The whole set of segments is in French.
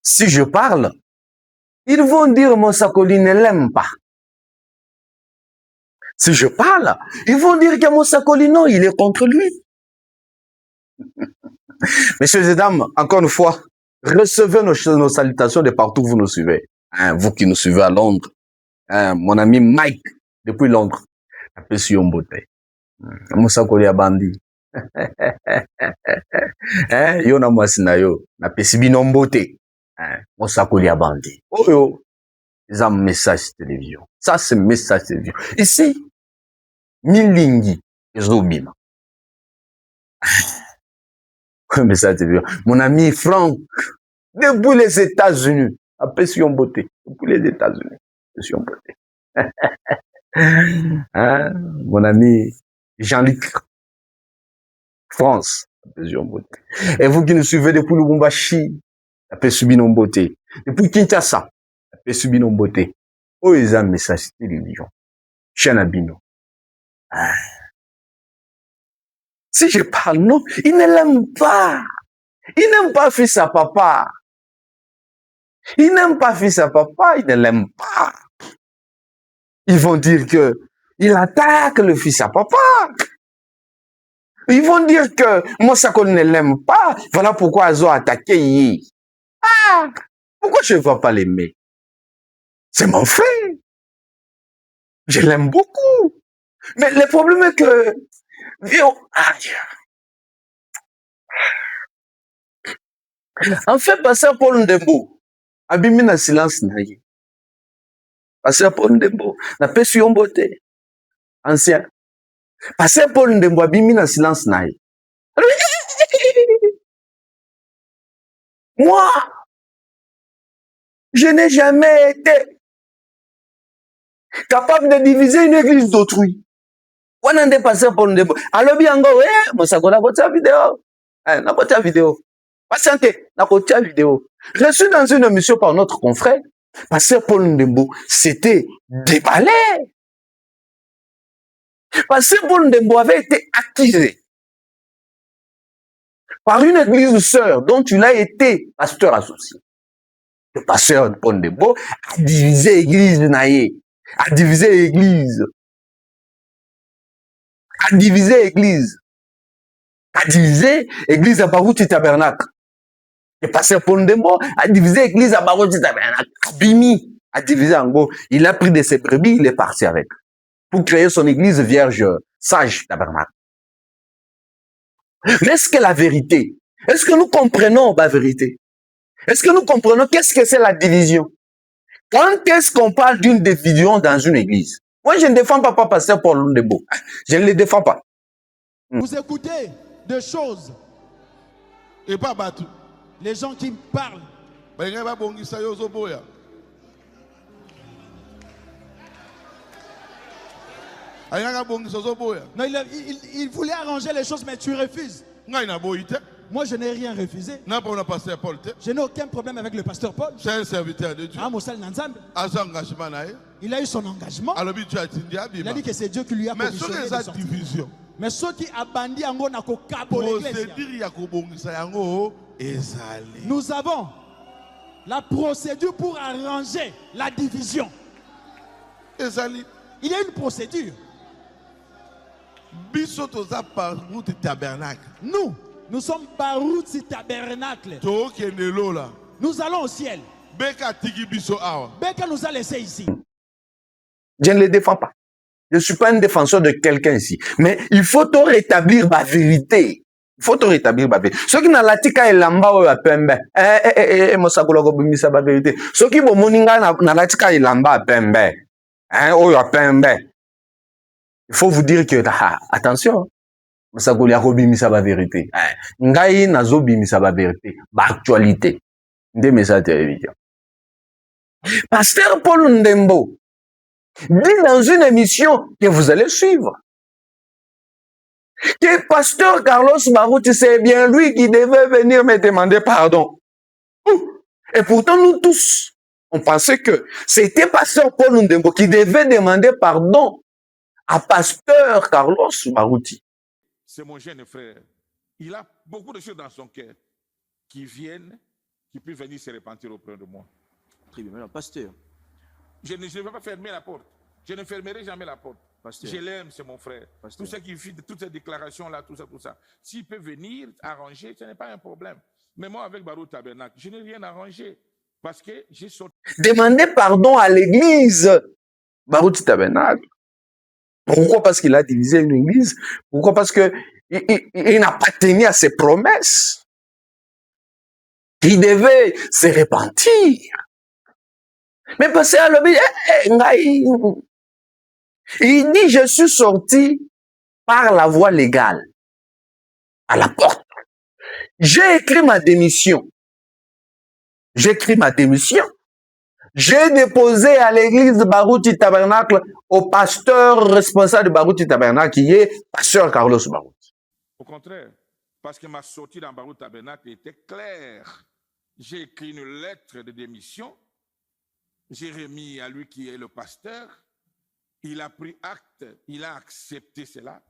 Si je parle, ils vont dire Monsakoli ne l'aime pas. Si je parle, ils vont dire que Monsakoli, non, il est contre lui. Messieurs et dames, encore une fois, recevez nos salutations de partout où vous nous suivez. Hein, vous qui nous suivez à Londres. Hein, mon ami Mike, depuis Londres. Appelle sur Yombote. Monsakoli a bandi. Hein, yo na mwasi na yo. Na pesi bino mbote. Hein, Monsakoli a bandi. Oh yo. C'est un message télévision. Ça, c'est message télévision. Ici, Milingi, Zobima. Message télévision. Mon ami Franck, depuis les États-Unis, appelle sur beauté. Depuis les États-Unis, sur beauté. Hein? Mon ami Jean-Luc, France, appelle sur beauté. Et vous qui nous suivez depuis Lubumbashi, appelle sur beauté. Depuis Kinshasa, appelle sur beauté. Oh, ils ont un message télévision. Chanabino. Ah. Si je parle, non, il ne l'aime pas. Il n'aime pas fils à papa. Il n'aime pas fils à papa, il ne l'aime pas. Ils vont dire que il attaque le fils à papa. Ils vont dire que Monsakoli ne l'aime pas. Voilà pourquoi ils ont attaqué. Ah, pourquoi je ne vais pas l'aimer? C'est mon frère. Je l'aime beaucoup. Mais le problème est que en fait, pasteur Paul Ndembo, abimi na silence na ye. Pasteur Paul Ndembo, na pesi yombote. Ancien. Pasteur Paul Ndembo, abimi na silence na ye. Moi, je n'ai jamais été capable de diviser une église d'autrui. Wanande pasteur Paul Ndembo. Alors bien encore, Monsakoli na vidéo. Na kotia vidéo. Patientez, na kotia vidéo. Je suis dans une émission par notre confrère. Pasteur Paul Ndembo s'était déballé. Pasteur Paul Ndembo avait été accusé par une église sœur dont il a été pasteur associé. Le pasteur Paul Ndembo a divisé l'église naïe, a divisé l'église, a divisé l'église, a divisé l'église à Barouti Tabernacle. Le pasteur Paul Ndembo a divisé l'église à Barouti Tabernacle. Abimi a divisé en gros. Il a pris de ses brebis, il est parti avec. Pour créer son église vierge, sage Tabernacle. Mais est-ce que la vérité, est-ce que nous comprenons la vérité? Est-ce que nous comprenons qu'est-ce que c'est la division? Quand est-ce qu'on parle d'une division dans une église? Moi, je ne défends pas pasteur Paul Ndembo. Je ne le défends pas. Vous écoutez des choses. Et pas battu. Les gens qui parlent. Non, il voulait arranger les choses, mais tu refuses. Moi, je n'ai rien refusé. Je n'ai aucun problème avec le pasteur Paul. C'est un serviteur de Dieu. Il a eu son engagement. Il a dit que c'est Dieu qui lui a commissionné de sortir. Division. Mais ceux qui abandonnent en gros pour l'église. Nous avons la procédure pour arranger la division. Il y a une procédure. Nous sommes Barouti Tabernacle. Nous allons au ciel. Beka nous a laissés ici. Je ne le défends pas. Je ne suis pas un défenseur de quelqu'un ici. Mais il faut te rétablir ma vérité. Il faut te rétablir ma vérité. Ceux qui n'ont la tika et lamba ou la pembe. Monsakoli bimisa ba vérité. Ceux qui vont moninga na la tika et lamba pembe. Ou la pembe. Il faut vous dire que, attention. Monsakoli bimisa ba vérité. Ngai nazo bimisa ba vérité. Ba actualité. Des messages télévision. Pasteur Paul Ndembo dit dans une émission que vous allez suivre que pasteur Carlos Barouti, c'est bien lui qui devait venir me demander pardon. Et pourtant, nous tous, on pensait que c'était pasteur Paul Ndembo qui devait demander pardon à pasteur Carlos Barouti. C'est mon jeune frère. Il a beaucoup de choses dans son cœur qui viennent qui puisse venir se repentir auprès de moi. Très bien, maintenant, pasteur. Je ne vais pas fermer la porte. Je ne fermerai jamais la porte. Pasteur. Je l'aime, c'est mon frère. Pasteur. Tout ce qui fait de toutes ces déclarations-là, tout ça. S'il peut venir arranger, ce n'est pas un problème. Mais moi, avec Barou Tabernacle, je n'ai rien arrangé. Parce que j'ai sorti. Demandez pardon à l'église. Barouti Tabernacle. Pourquoi? Parce qu'il a divisé une église. Pourquoi? Parce que il n'a pas tenu à ses promesses. Il devait se repentir. Mais parce à l'objet, il dit, je suis sorti par la voie légale, à la porte. J'ai écrit ma démission. J'ai déposé à l'église de Barouti Tabernacle, au pasteur responsable de Barouti Tabernacle, qui est pasteur Carlos Barouti. Au contraire, parce que ma sortie dans Barou Tabernacle était claire. J'ai écrit une lettre de démission. J'ai remis à lui qui est le pasteur. Il a pris acte, il a accepté cela.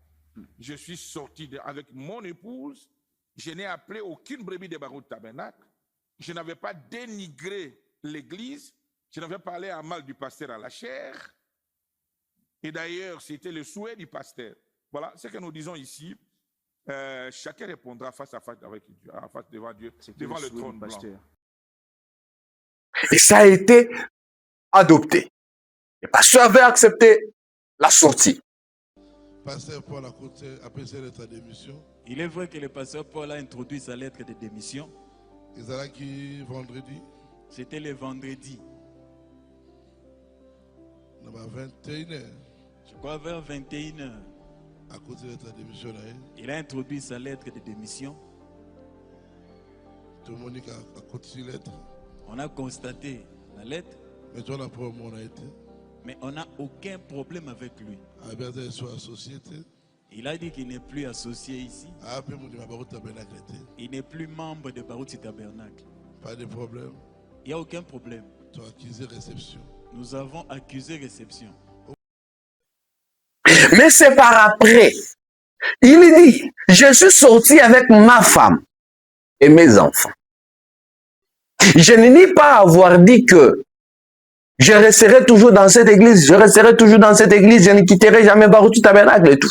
Je suis sorti avec mon épouse. Je n'ai appelé aucune brebis de Barou Tabernacle. Je n'avais pas dénigré l'église. Je n'avais pas parlé à mal du pasteur à la chair. Et d'ailleurs, c'était le souhait du pasteur. Voilà ce que nous disons ici. Chacun répondra face à face avec Dieu, face devant Dieu, devant le trône blanc. Et ça a été adopté. Le pasteur avait accepté la sortie. Pasteur Paul a appelé sa lettre de démission. Il est vrai que le pasteur Paul a introduit sa lettre de démission. Et ça qui vendredi? C'était le vendredi. À 21h. Je crois vers 21h. À cause de la démission là. Il a introduit sa lettre de démission. Tout le monde a continué la lettre. On a constaté la lettre. Mais toi, on a problème, on a été. Mais on n'a aucun problème avec lui. Il a dit qu'il n'est plus associé ici. Il n'est plus membre de Barouti Tabernacle. Pas de problème. Il n'y a aucun problème. Tu as accusé réception. Nous avons accusé réception. Mais c'est par après. Il dit, je suis sorti avec ma femme et mes enfants. Je ne nie pas avoir dit que je resterai toujours dans cette église, je ne quitterai jamais Barouti Tabernacle et tout.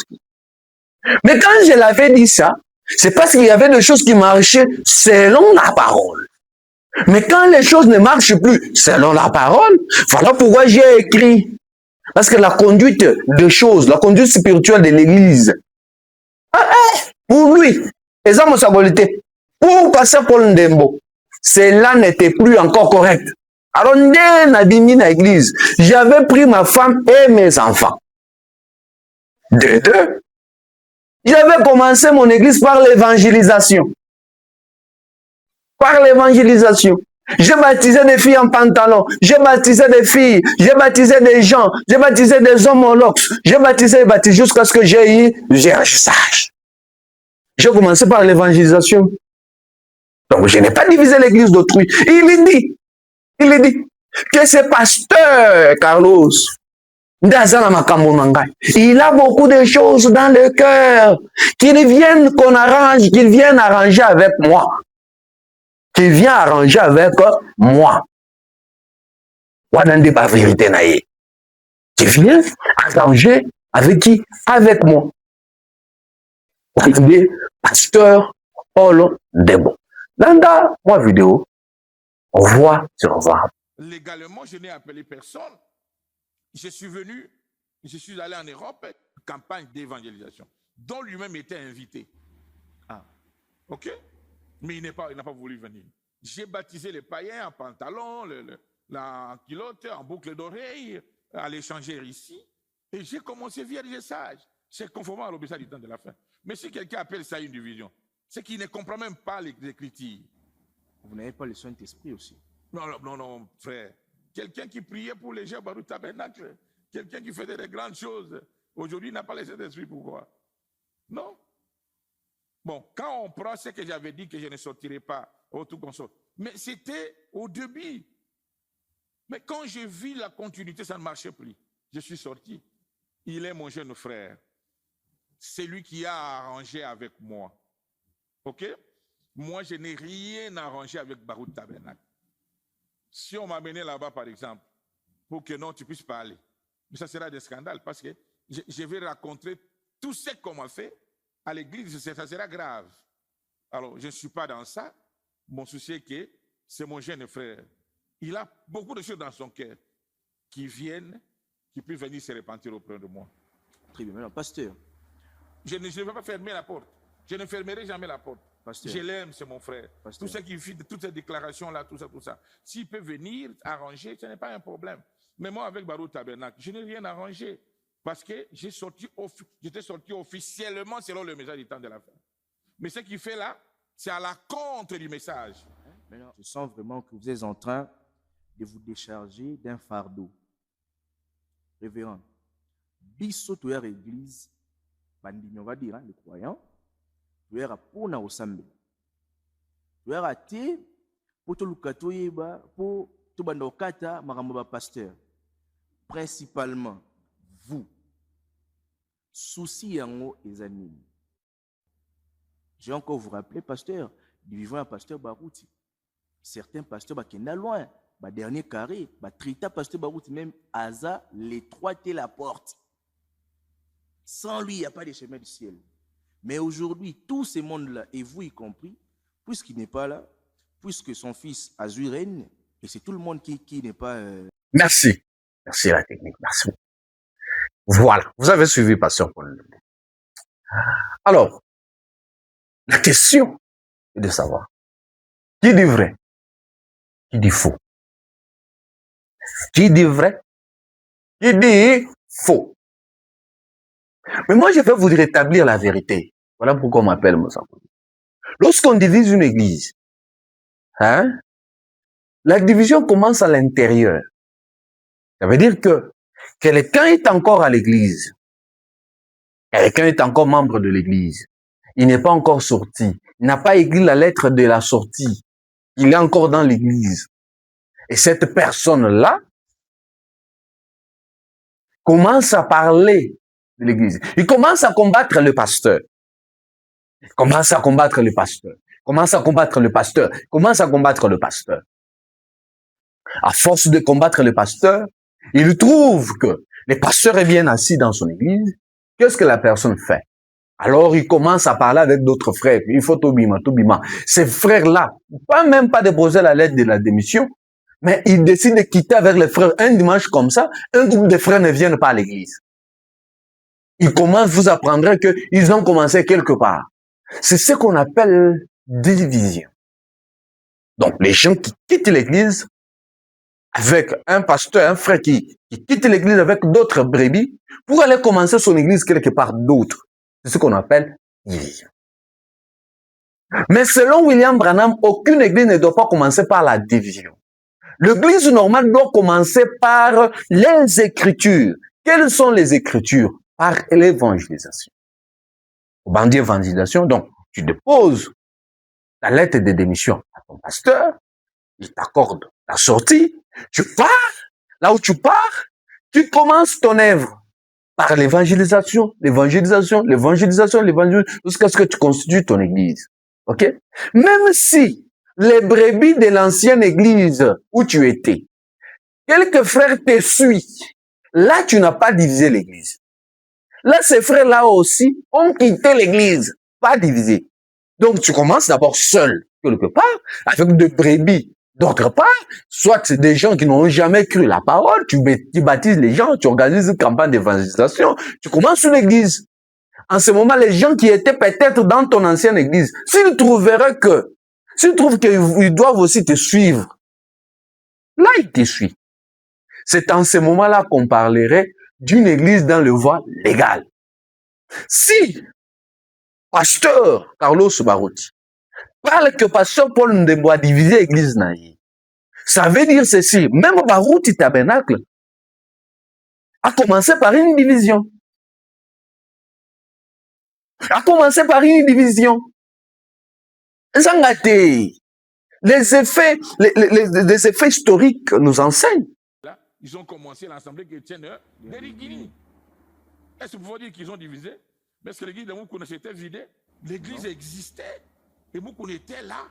Mais quand je l'avais dit ça, c'est parce qu'il y avait des choses qui marchaient selon la parole. Mais quand les choses ne marchent plus selon la parole, voilà pourquoi j'ai écrit. Parce que la conduite des choses, la conduite spirituelle de l'église, pour lui, et ça, sa volonté, pour passer Paul Ndembo, cela n'était plus encore correct. Alors, l'église, j'avais pris ma femme et mes enfants. De deux. J'avais commencé mon église par l'évangélisation. J'ai baptisé des filles en pantalon, j'ai baptisé des filles, j'ai baptisé des gens, j'ai baptisé des hommes en locks, j'ai baptisé jusqu'à ce que j'ai un sage. J'ai commencé par l'évangélisation. Donc, je n'ai pas divisé l'église d'autrui. Il dit que ce pasteur, Carlos, il a beaucoup de choses dans le cœur qu'il vienne arranger avec moi. Qu'il vient arranger avec moi. Wadande pas vérité naïe. Qui vient arranger avec qui? Avec moi. Wadande, pasteur Paul Ndembo. Dans ma vidéo, on voit sur voir. Légalement, je n'ai appelé personne. Je suis allé en Europe, campagne d'évangélisation, dont lui-même était invité. Ah, ok? Mais il n'a pas voulu venir. J'ai baptisé les païens en pantalon, la culotte, en boucle d'oreille, à l'échanger ici. Et j'ai commencé vierge sage. C'est conformément à l'obéissance du temps de la fin. Mais si quelqu'un appelle ça une division, c'est qu'il ne comprend même pas l'écriture. Vous n'avez pas le Saint-Esprit aussi? Non, frère. Quelqu'un qui priait pour les gens Barouti Tabernacle, quelqu'un qui faisait des grandes choses, aujourd'hui n'a pas le Saint-Esprit. Pourquoi? Non. Bon, quand on prend ce que j'avais dit que je ne sortirais pas au tout consort, mais c'était au début. Mais quand j'ai vu la continuité, ça ne marchait plus. Je suis sorti. Il est mon jeune frère. C'est lui qui a arrangé avec moi. OK? Moi, je n'ai rien arrangé avec Baroud Tabernacle. Si on m'a amené là-bas, par exemple, pour que non, tu puisses parler, mais ça sera des scandales parce que je vais raconter tout ce qu'on m'a fait à l'église, ça sera grave. Alors, je ne suis pas dans ça. Mon souci est que c'est mon jeune frère. Il a beaucoup de choses dans son cœur qui viennent, qui peuvent venir se repentir auprès de moi. Très bien, maintenant, pasteur. Je ne vais pas fermer la porte. Je ne fermerai jamais la porte. Pasteur. Je l'aime, c'est mon frère. Pasteur. Tout ce qui fait, toutes ces déclarations-là, tout ça. S'il peut venir arranger, ce n'est pas un problème. Mais moi, avec Baroud Tabernacle, je n'ai rien arrangé. Parce que j'étais sorti officiellement selon le message du temps de la fin. Mais ce qu'il fait là, c'est à la contre du message. Maintenant, je sens vraiment que vous êtes en train de vous décharger d'un fardeau. Révérend, biso tu es l'église, on va dire, les croyants, tu es pour na osambe. Tu es raté pour tout le katoyeba, pour tout bandokata, marambo pasteur. Principalement, vous. Souci yango ezanini. J'ai encore vous rappeler, pasteur, du vivant à pasteur Barouti. Certains pasteurs qui sont loin, dernier carré, trita pasteur Barouti, même Aza, l'étroité la porte. Sans lui, il n'y a pas de chemin du ciel. Mais aujourd'hui, tout ce monde-là, et vous y compris, puisqu'il n'est pas là, puisque son fils Azur règne, et c'est tout le monde qui n'est pas... Merci. Merci la technique, merci. Voilà, vous avez suivi Pasteur Paul. Alors, la question est de savoir qui dit vrai, qui dit faux. Qui dit vrai, qui dit faux. Mais moi, je vais vous rétablir la vérité. Voilà pourquoi on m'appelle Moussa. Lorsqu'on divise une église, la division commence à l'intérieur. Ça veut dire que quelqu'un est encore à l'église. Quelqu'un est encore membre de l'église. Il n'est pas encore sorti. Il n'a pas écrit la lettre de la sortie. Il est encore dans l'église. Et cette personne-là commence à parler de l'église. Il commence à combattre le pasteur. Il commence à combattre le pasteur. Il commence à combattre le pasteur. Il commence à combattre le pasteur. À force de combattre le pasteur, il trouve que le pasteur est bien assis dans son église. Qu'est-ce que la personne fait? Alors, il commence à parler avec d'autres frères. Il faut tout bima. Ces frères-là, même pas déposer la lettre de la démission, mais ils décident de quitter avec les frères. Un dimanche comme ça, un groupe de frères ne viennent pas à l'église. Ils commencent, vous apprendrez qu'ils ont commencé quelque part. C'est ce qu'on appelle division. Donc, les gens qui quittent l'église avec un pasteur, un frère qui quitte l'église avec d'autres brebis pour aller commencer son église quelque part d'autre. C'est ce qu'on appelle division. Mais selon William Branham, aucune église ne doit pas commencer par la division. L'église normale doit commencer par les Écritures. Quelles sont les Écritures? Par l'évangélisation. Au bandit évangélisation, donc, tu déposes la lettre de démission à ton pasteur, il t'accorde la sortie, tu pars, là où tu pars, tu commences ton œuvre par l'évangélisation, jusqu'à ce que tu constitues ton église. Ok? Même si les brebis de l'ancienne église où tu étais, quelques frères te suivent, là tu n'as pas divisé l'église. Là, ces frères-là aussi ont quitté l'église, pas divisé. Donc tu commences d'abord seul, quelque part, avec des brebis. D'autre part, soit c'est des gens qui n'ont jamais cru la parole, tu baptises les gens, tu organises une campagne d'évangélisation, tu commences une église. En ce moment, les gens qui étaient peut-être dans ton ancienne église, s'ils trouvent qu'ils doivent aussi te suivre, là, ils te suivent. C'est en ce moment-là qu'on parlerait d'une église dans le voie légal. Si pasteur Carlos Barouti parle que pasteur Paul Ndembo a divisé l'église naïe, ça veut dire ceci, même Barouti Tabernacle a commencé par une division. Zangate, les effets historiques nous enseignent. Là, ils ont commencé l'assemblée chrétienne de Rigini. Est-ce que vous pouvez dire qu'ils ont divisé? Mais est-ce que l'église de Moukouna s'était vidée? L'église existait. Et Moukouna était là.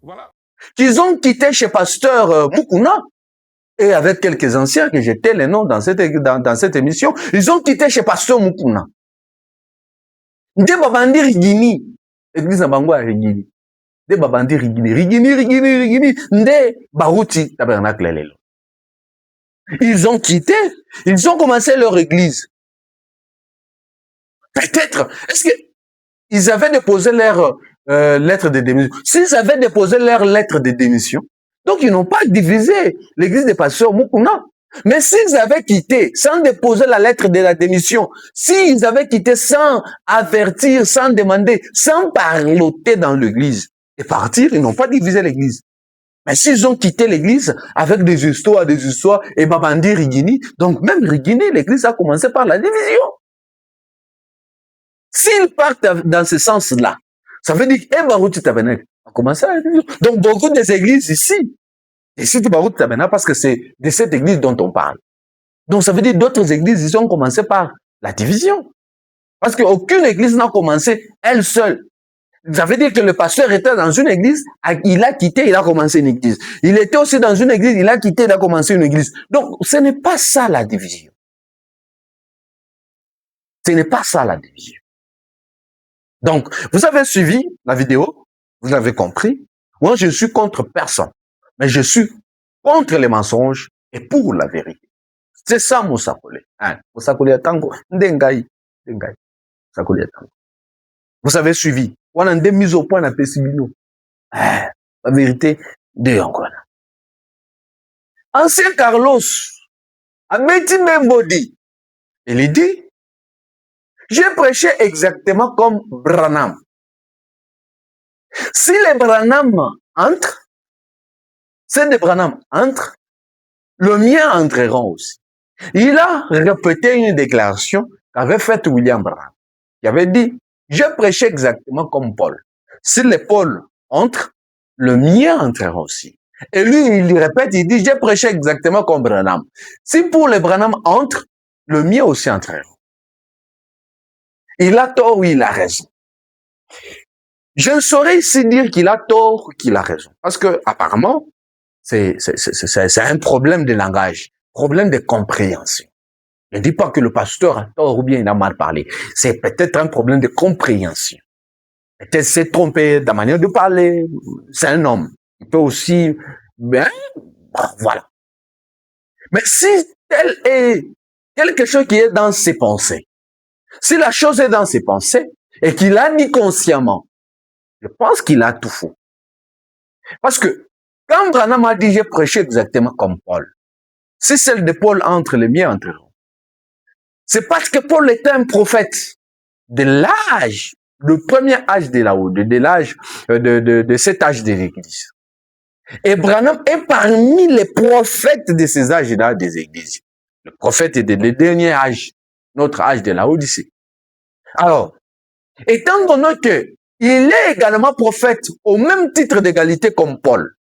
Voilà. Qu'ils ont quitté chez pasteur Moukouna, et avec quelques anciens que j'étais les noms dans cette émission, ils ont quitté chez pasteur Moukouna. Nde babandi Rigini, église na bango à Rigini. Nde babandi Rigini, nde Barouti tabernacle lelo. Ils ont quitté, ils ont commencé leur église. Peut-être, est-ce qu'ils avaient déposé leur lettre de démission? S'ils avaient déposé leur lettre de démission, donc ils n'ont pas divisé l'église des pasteurs Moukouna. Mais s'ils avaient quitté sans déposer la lettre de la démission, s'ils avaient quitté sans avertir, sans demander, sans parloter dans l'église et partir, ils n'ont pas divisé l'église. Mais s'ils ont quitté l'église avec des histoires, et Babandi Rigini, donc même Rigini, l'église a commencé par la division. S'ils partent dans ce sens-là, ça veut dire que Barouti Tabernacle a commencé à la division. Donc beaucoup des églises ici, de Barouti Tabernacle, parce que c'est de cette église dont on parle. Donc ça veut dire d'autres églises, ils ont commencé par la division. Parce qu'aucune église n'a commencé elle seule. Ça veut dire que le pasteur était dans une église, il a quitté, il a commencé une église. Il était aussi dans une église, il a quitté, il a commencé une église. Donc ce n'est pas ça la division. Ce n'est pas ça la division. Donc, vous avez suivi la vidéo, vous avez compris. Moi, je suis contre personne, mais je suis contre les mensonges et pour la vérité. C'est ça, Moussakole. Moussakole Tango, Ndengai. Moussakole Tango. Vous avez suivi. On a des mises au point à Pessibino. La vérité, de encore. Ancien Carlos, a Betty Membodi, il dit, j'ai prêché exactement comme Branham. Si les Branham entrent, ceux de Branham entrent, le mien entreront aussi. Il a répété une déclaration qu'avait faite William Branham. Il avait dit, j'ai prêché exactement comme Paul. Si les Paul entrent, le mien entrera aussi. Et lui, il répète, il dit, j'ai prêché exactement comme Branham. Si pour les Branham entrent, le mien aussi entrera. Il a tort ou il a raison. Je ne saurais ici dire qu'il a tort ou qu'il a raison. Parce que, apparemment, c'est un problème de langage, problème de compréhension. Je ne dis pas que le pasteur a tort ou bien il a mal parlé. C'est peut-être un problème de compréhension. Peut-être s'est trompé de la manière de parler. C'est un homme. Il peut aussi, ben, voilà. Mais si tel est quelque chose qui est dans ses pensées, si la chose est dans ses pensées et qu'il a dit consciemment, je pense qu'il a tout faux. Parce que quand Branham a dit j'ai prêché exactement comme Paul, si celle de Paul entre, les miens entreront. C'est parce que Paul était un prophète de l'âge, le premier âge de la Haute, de l'âge de cet âge de l'Église. Et Branham est parmi les prophètes de ces âges-là des églises. Le prophète est le dernier âge, notre âge de la Odyssée. Alors, étant donné que il est également prophète au même titre d'égalité comme Paul,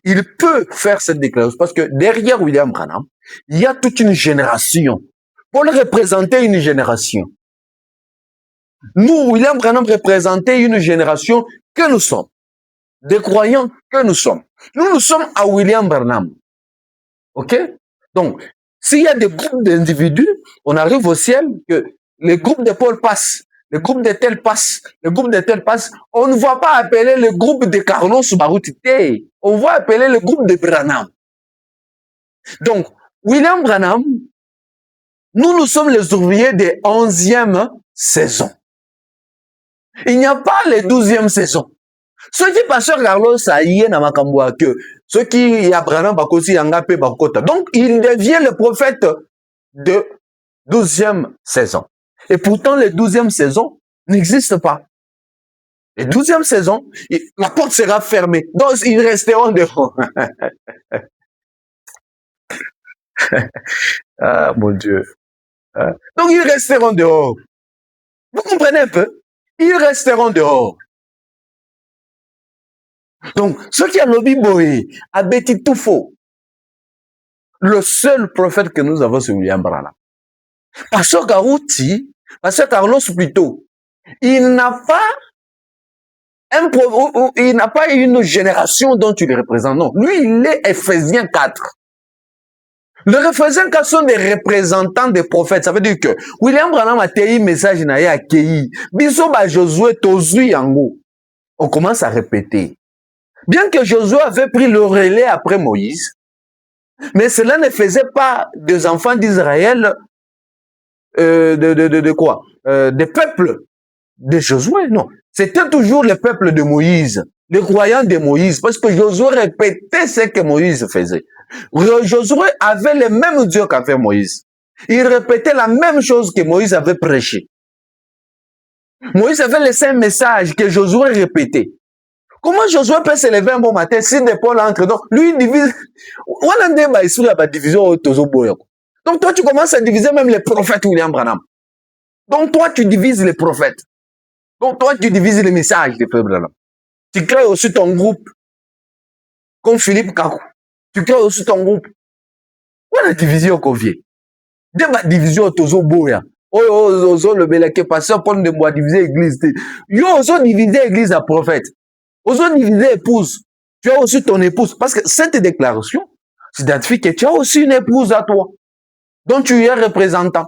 il peut faire cette déclaration parce que derrière William Branham, il y a toute une génération. Paul représentait une génération. Nous, William Branham représentait une génération que nous sommes. Des croyants que nous sommes. Nous sommes à William Branham. OK? Donc, s'il y a des groupes d'individus, on arrive au ciel que les groupes de Paul passent, le groupe de tel passe, le groupe de tel passe. On ne va pas appeler le groupe de Carlos Barouti. On va appeler le groupe de Branham. Donc, William Branham, nous sommes les ouvriers des 11e saison. Il n'y a pas les 12e saison. Ceux qui passent Carlos a yé na makamboa que ceux qui y a Branham bakosi yanga pe bakota. Donc il devient le prophète de 12e saison. Et pourtant les 12e saison n'existent pas. Les 12e saison, la porte sera fermée. Donc ils resteront dehors. Ah mon Dieu. Donc ils resteront dehors. Vous comprenez un peu? Ils resteront dehors. Donc, ceux qui ont lobby boy, a bêti tout faux. Le seul prophète que nous avons, c'est William Branham. Pasteur Garouti, Pasteur Carlos plutôt, il n'a pas Il n'a pas une génération dont tu le représentes. Non. Lui, il est Éphésiens 4. Les Éphésiens 4 sont des représentants des prophètes. Ça veut dire que William Branham a tenu un message à Kei. Biso ba Josué Tozui Yango. On commence à répéter. Bien que Josué avait pris le relais après Moïse, mais cela ne faisait pas des enfants d'Israël de quoi? Des peuples de Josué, non. C'était toujours le peuple de Moïse, les croyants de Moïse, parce que Josué répétait ce que Moïse faisait. Josué avait le même Dieu qu'avait Moïse. Il répétait la même chose que Moïse avait prêché. Moïse avait laissé un message que Josué répétait. Comment Josué peut se lever un bon matin si des Paul entre? Donc, lui, il divise. On a des division. Donc, toi, tu commences à diviser même les prophètes William Branham. Donc, toi, tu divises les prophètes. Donc, toi, tu divises les messages des peuples. Tu crées aussi ton groupe. Comme Philippe Kakou. Tu crées aussi ton groupe. On a division qu'on vient. Dès ma division, Tozo Boya. Le beleke passeur pour de moi diviser l'église. Yo, oso diviser l'église à prophète. Oso diviser épouse. Tu as aussi ton épouse. Parce que cette déclaration signifie que tu as aussi une épouse à toi. Donc, tu es représentant.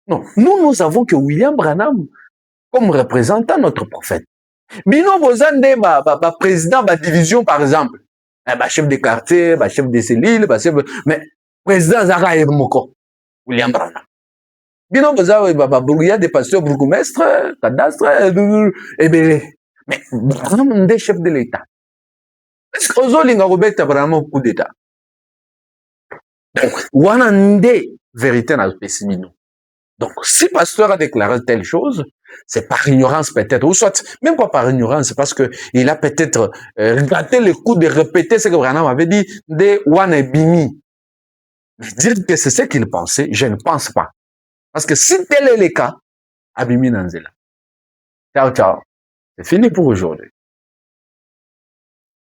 Non. Nous avons que William Branham comme représentant notre prophète. Bino Bozande, président, division, par exemple. Chef de quartier, chef de cellule, mais président Zara Moko, William Branham. Bino Bozande, il y a des pasteurs bourgmestres, cadastres, mais Branham est chef de l'État. Est-ce que Ozo Linga Robert Branham coup d'État? Donc, Wanande, vérité n'a pas nous. Donc, si le pasteur a déclaré telle chose, c'est par ignorance peut-être, ou soit, même pas par ignorance, c'est parce que il a peut-être raté le coup de répéter ce que Branham avait dit de Wanabimi. Dire que c'est ce qu'il pensait, je ne pense pas. Parce que si tel est le cas, Abimi Nanzela. Ciao, ciao. C'est fini pour aujourd'hui.